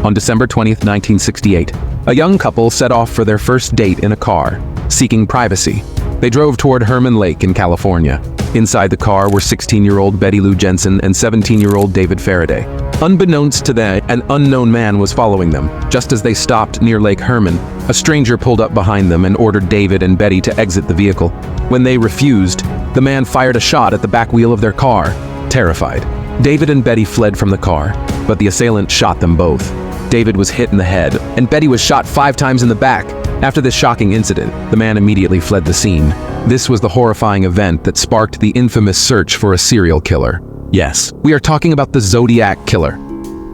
On December 20th, 1968, a young couple set off for their first date in a car, seeking privacy. They drove toward Herman Lake in California. Inside the car were 16-year-old Betty Lou Jensen and 17-year-old David Faraday. Unbeknownst to them, an unknown man was following them. Just as they stopped near Lake Herman, a stranger pulled up behind them and ordered David and Betty to exit the vehicle. When they refused, the man fired a shot at the back wheel of their car. Terrified, David and Betty fled from the car, but the assailant shot them both. David was hit in the head, and Betty was shot 5 times in the back. After this shocking incident, the man immediately fled the scene. This was the horrifying event that sparked the infamous search for a serial killer. Yes, we are talking about the Zodiac Killer.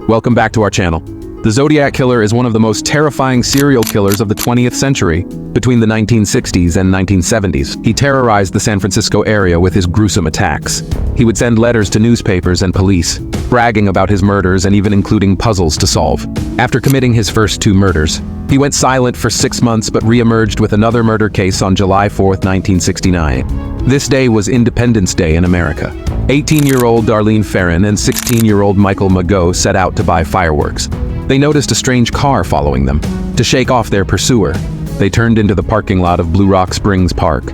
Welcome back to our channel. The Zodiac Killer is one of the most terrifying serial killers of the 20th century. Between the 1960s and 1970s, he terrorized the San Francisco area with his gruesome attacks. He would send letters to newspapers and police, bragging about his murders and even including puzzles to solve. After committing his first 2 murders, he went silent for 6 months but re-emerged with another murder case on July 4, 1969. This day was Independence Day in America. 18-year-old Darlene Ferrin and 16-year-old Michael Mageau set out to buy fireworks. They noticed a strange car following them. To shake off their pursuer, they turned into the parking lot of Blue Rock Springs Park.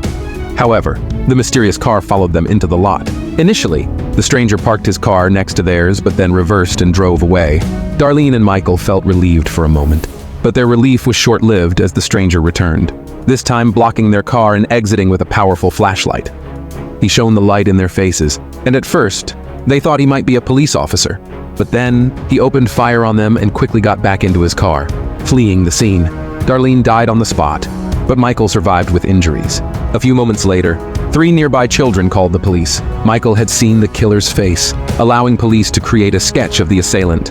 However, the mysterious car followed them into the lot. Initially, the stranger parked his car next to theirs but then reversed and drove away. Darlene and Michael felt relieved for a moment, but their relief was short-lived as the stranger returned, this time blocking their car and exiting with a powerful flashlight. He shone the light in their faces, and at first, they thought he might be a police officer. But then, he opened fire on them and quickly got back into his car, fleeing the scene. Darlene died on the spot, but Michael survived with injuries. A few moments later, 3 nearby children called the police. Michael had seen the killer's face, allowing police to create a sketch of the assailant.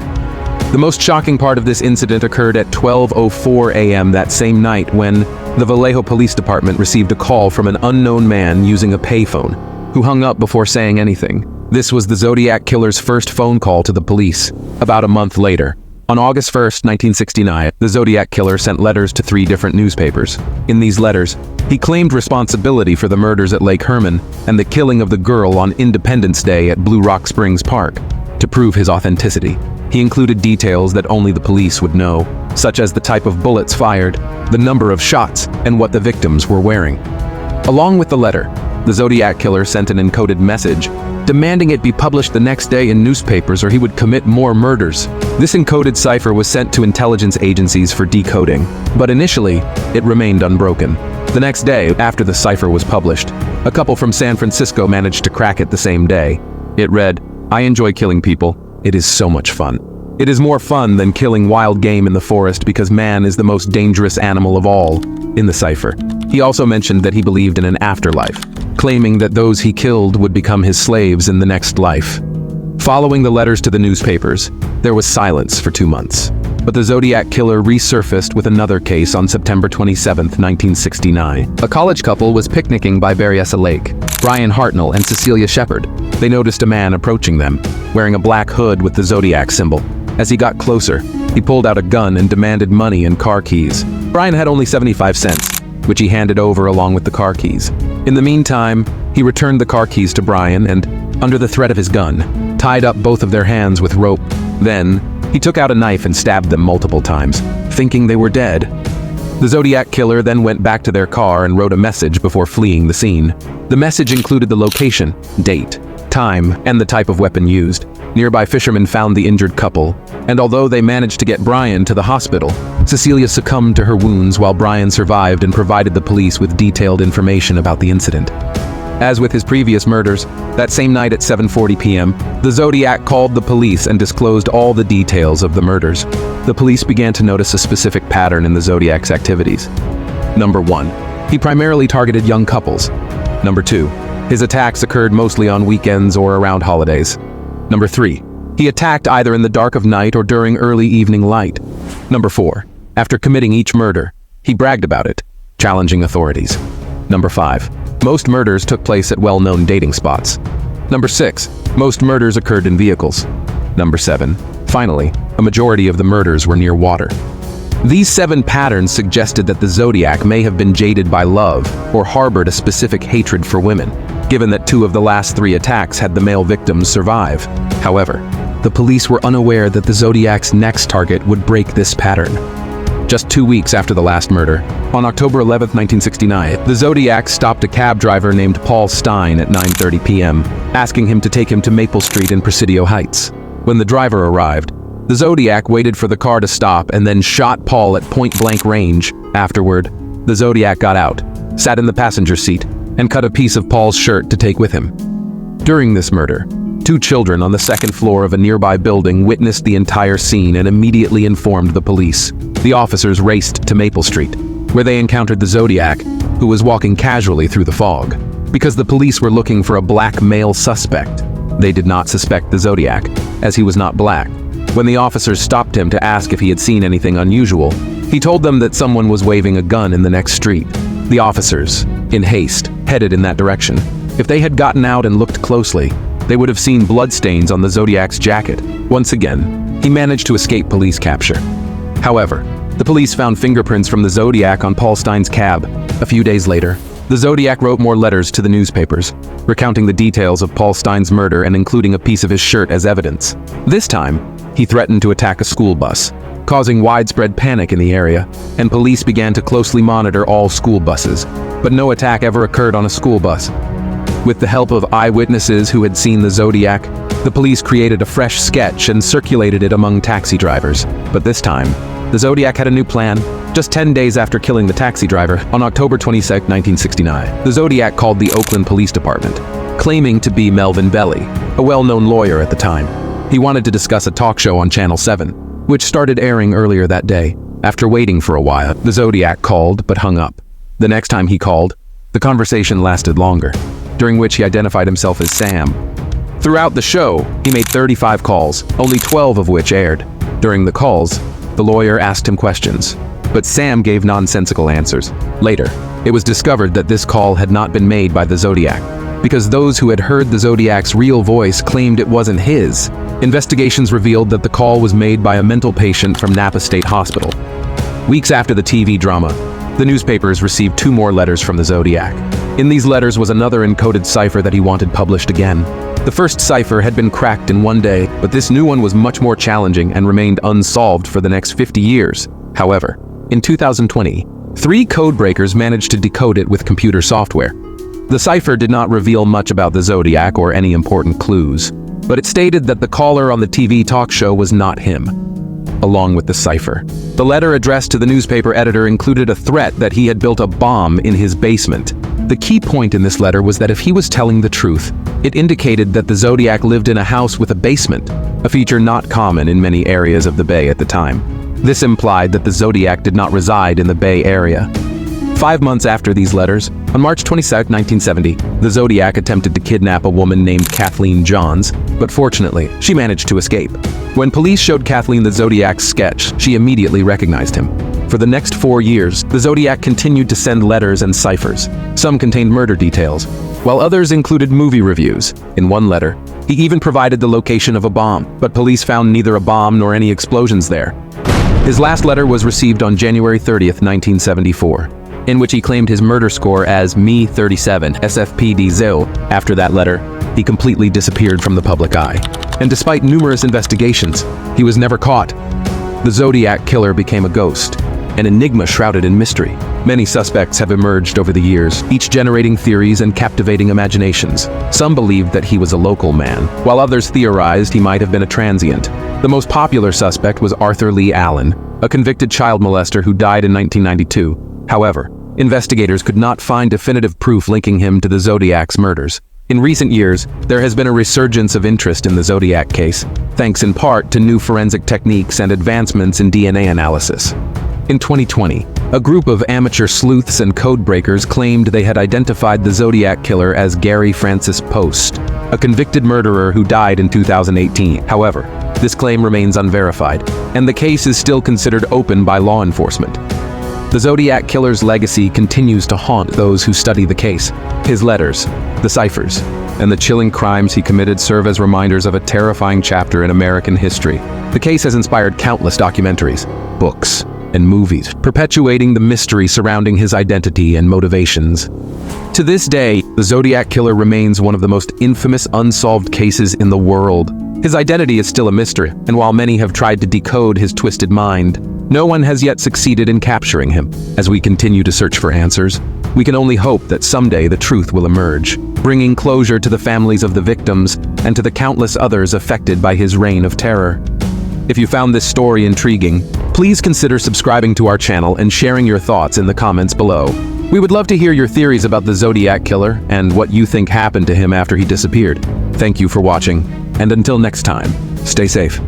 The most shocking part of this incident occurred at 12:04 a.m. that same night when the Vallejo Police Department received a call from an unknown man using a payphone, who hung up before saying anything. This was the Zodiac Killer's first phone call to the police. About a month later, on August 1st, 1969, the Zodiac Killer sent letters to 3 different newspapers. In these letters, he claimed responsibility for the murders at Lake Herman and the killing of the girl on Independence Day at Blue Rock Springs Park. To prove his authenticity, he included details that only the police would know, such as the type of bullets fired, the number of shots, and what the victims were wearing. Along with the letter, the Zodiac Killer sent an encoded message, demanding it be published the next day in newspapers or he would commit more murders. This encoded cipher was sent to intelligence agencies for decoding, but initially, it remained unbroken. The next day, after the cipher was published, a couple from San Francisco managed to crack it the same day. It read, "I enjoy killing people. It is so much fun. It is more fun than killing wild game in the forest because man is the most dangerous animal of all." In the cipher, he also mentioned that he believed in an afterlife, claiming that those he killed would become his slaves in the next life. Following the letters to the newspapers, there was silence for 2 months. But the Zodiac Killer resurfaced with another case on September 27, 1969. A college couple was picnicking by Berryessa Lake, Brian Hartnell and Cecilia Shepard. They noticed a man approaching them, wearing a black hood with the Zodiac symbol. As he got closer, he pulled out a gun and demanded money and car keys. Brian had only 75 cents, which he handed over along with the car keys. In the meantime, he returned the car keys to Brian and, under the threat of his gun, tied up both of their hands with rope. Then, he took out a knife and stabbed them multiple times, thinking they were dead. The Zodiac Killer then went back to their car and wrote a message before fleeing the scene. The message included the location, date, time, and the type of weapon used. Nearby fishermen found the injured couple, and although they managed to get Brian to the hospital, Cecilia succumbed to her wounds while Brian survived and provided the police with detailed information about the incident. As with his previous murders, that same night at 7:40 p.m., the Zodiac called the police and disclosed all the details of the murders. The police began to notice a specific pattern in the Zodiac's activities. Number 1. He primarily targeted young couples. Number 2. His attacks occurred mostly on weekends or around holidays. Number 3. He attacked either in the dark of night or during early evening light. Number 4. After committing each murder, he bragged about it, challenging authorities. Number 5. Most murders took place at well-known dating spots. Number 6. Most murders occurred in vehicles. Number 7. Finally, a majority of the murders were near water. These 7 patterns suggested that the Zodiac may have been jaded by love or harbored a specific hatred for women, given that 2 of the last 3 attacks had the male victims survive. However, the police were unaware that the Zodiac's next target would break this pattern. Just 2 weeks after the last murder, on October 11, 1969, the Zodiac stopped a cab driver named Paul Stein at 9:30 p.m., asking him to take him to Maple Street in Presidio Heights. When the driver arrived, the Zodiac waited for the car to stop and then shot Paul at point-blank range. Afterward, the Zodiac got out, sat in the passenger seat, and cut a piece of Paul's shirt to take with him. During this murder, 2 children on the second floor of a nearby building witnessed the entire scene and immediately informed the police. The officers raced to Maple Street, where they encountered the Zodiac, who was walking casually through the fog. Because the police were looking for a black male suspect, they did not suspect the Zodiac, as he was not black. When the officers stopped him to ask if he had seen anything unusual, he told them that someone was waving a gun in the next street. The officers, in haste, headed in that direction. If they had gotten out and looked closely, they would have seen bloodstains on the Zodiac's jacket. Once again, he managed to escape police capture. However, the police found fingerprints from the Zodiac on Paul Stein's cab. A few days later, the Zodiac wrote more letters to the newspapers, recounting the details of Paul Stein's murder and including a piece of his shirt as evidence. This time, he threatened to attack a school bus, causing widespread panic in the area, and police began to closely monitor all school buses. But no attack ever occurred on a school bus. With the help of eyewitnesses who had seen the Zodiac, the police created a fresh sketch and circulated it among taxi drivers. But this time, the Zodiac had a new plan. Just 10 days after killing the taxi driver, on October 22, 1969, the Zodiac called the Oakland Police Department, claiming to be Melvin Belli, a well-known lawyer at the time. He wanted to discuss a talk show on Channel 7, which started airing earlier that day. After waiting for a while, the Zodiac called but hung up. The next time he called, the conversation lasted longer, during which he identified himself as Sam. Throughout the show, he made 35 calls, only 12 of which aired. During the calls, the lawyer asked him questions, but Sam gave nonsensical answers. Later, it was discovered that this call had not been made by the Zodiac, because those who had heard the Zodiac's real voice claimed it wasn't his. Investigations revealed that the call was made by a mental patient from Napa State Hospital. Weeks after the TV drama, the newspapers received 2 more letters from the Zodiac. In these letters was another encoded cipher that he wanted published again. The first cipher had been cracked in one day, but this new one was much more challenging and remained unsolved for the next 50 years. However, in 2020, 3 codebreakers managed to decode it with computer software. The cipher did not reveal much about the Zodiac or any important clues, but it stated that the caller on the TV talk show was not him. Along with the cipher, the letter addressed to the newspaper editor included a threat that he had built a bomb in his basement. The key point in this letter was that if he was telling the truth, it indicated that the Zodiac lived in a house with a basement, a feature not common in many areas of the Bay at the time. This implied that the Zodiac did not reside in the Bay Area. 5 months after these letters, on March 22, 1970, the Zodiac attempted to kidnap a woman named Kathleen Johns, but fortunately, she managed to escape. When police showed Kathleen the Zodiac's sketch, she immediately recognized him. For the next 4 years, the Zodiac continued to send letters and ciphers. Some contained murder details, while others included movie reviews. In one letter, he even provided the location of a bomb, but police found neither a bomb nor any explosions there. His last letter was received on January 30, 1974. In which he claimed his murder score as Me37 SFPD0. After that letter, he completely disappeared from the public eye. And despite numerous investigations, he was never caught. The Zodiac Killer became a ghost, an enigma shrouded in mystery. Many suspects have emerged over the years, each generating theories and captivating imaginations. Some believed that he was a local man, while others theorized he might have been a transient. The most popular suspect was Arthur Lee Allen, a convicted child molester who died in 1992. However, investigators could not find definitive proof linking him to the Zodiac's murders. In recent years, there has been a resurgence of interest in the Zodiac case, thanks in part to new forensic techniques and advancements in DNA analysis. In 2020, a group of amateur sleuths and codebreakers claimed they had identified the Zodiac Killer as Gary Francis Poste, a convicted murderer who died in 2018. However, this claim remains unverified, and the case is still considered open by law enforcement. The Zodiac Killer's legacy continues to haunt those who study the case. His letters, the ciphers, and the chilling crimes he committed serve as reminders of a terrifying chapter in American history. The case has inspired countless documentaries, books, and movies, perpetuating the mystery surrounding his identity and motivations. To this day, the Zodiac Killer remains one of the most infamous unsolved cases in the world. His identity is still a mystery, and while many have tried to decode his twisted mind, no one has yet succeeded in capturing him. As we continue to search for answers, we can only hope that someday the truth will emerge, bringing closure to the families of the victims and to the countless others affected by his reign of terror. If you found this story intriguing, please consider subscribing to our channel and sharing your thoughts in the comments below. We would love to hear your theories about the Zodiac Killer and what you think happened to him after he disappeared. Thank you for watching, and until next time, stay safe.